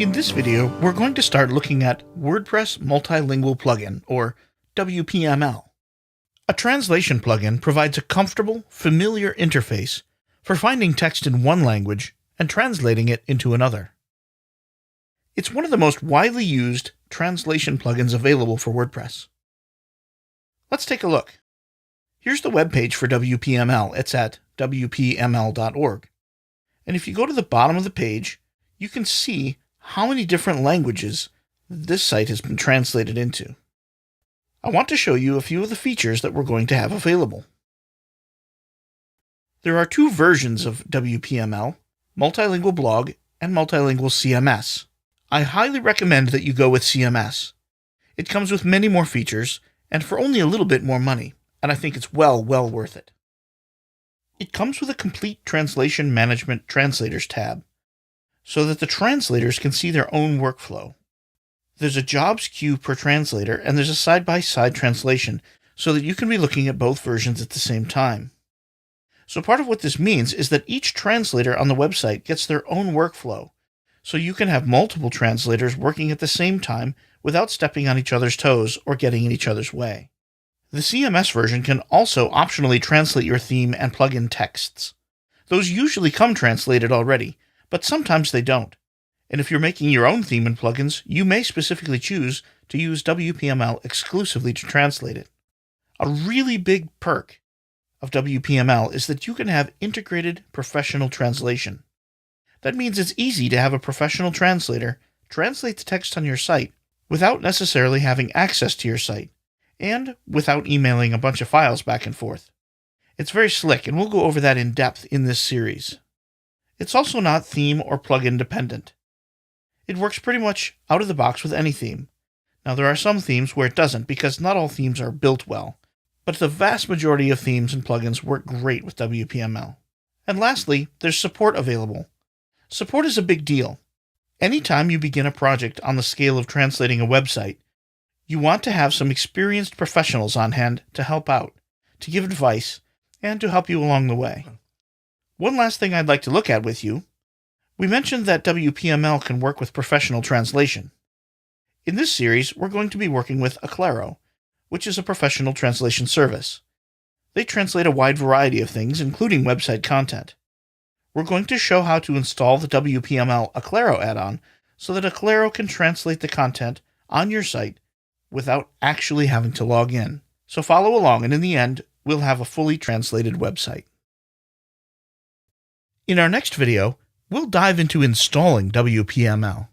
In this video, we're going to start looking at WordPress Multilingual plugin, or WPML. A translation plugin provides a comfortable, familiar interface for finding text in one language and translating it into another. It's one of the most widely used translation plugins available for WordPress. Let's take a look. Here's the webpage for WPML. It's at WPML.org. And if you go to the bottom of the page, you can see how many different languages this site has been translated into. I want to show you a few of the features that we're going to have available. There are two versions of WPML, Multilingual Blog and Multilingual CMS. I highly recommend that you go with CMS. It comes with many more features and for only a little bit more money, and I think it's well worth it. It comes with a complete translation management translators tab, so that the translators can see their own workflow. There's a jobs queue per translator, and there's a side-by-side translation, so that you can be looking at both versions at the same time. So part of what this means is that each translator on the website gets their own workflow, so you can have multiple translators working at the same time without stepping on each other's toes or getting in each other's way. The CMS version can also optionally translate your theme and plugin texts. Those usually come translated already, but sometimes they don't. And if you're making your own theme and plugins, you may specifically choose to use WPML exclusively to translate it. A really big perk of WPML is that you can have integrated professional translation. That means it's easy to have a professional translator translate the text on your site without necessarily having access to your site, and without emailing a bunch of files back and forth. It's very slick, and we'll go over that in depth in this series. It's also not theme or plugin dependent. It works pretty much out of the box with any theme. Now, there are some themes where it doesn't, because not all themes are built well, but the vast majority of themes and plugins work great with WPML. And lastly, there's support available. Support is a big deal. Anytime you begin a project on the scale of translating a website, you want to have some experienced professionals on hand to help out, to give advice, and to help you along the way. One last thing I'd like to look at with you. We mentioned that WPML can work with professional translation. In this series, we're going to be working with Aclaro, which is a professional translation service. They translate a wide variety of things, including website content. We're going to show how to install the WPML Aclaro add-on so that Aclaro can translate the content on your site without actually having to log in. So follow along, and in the end, we'll have a fully translated website. In our next video, we'll dive into installing WPML.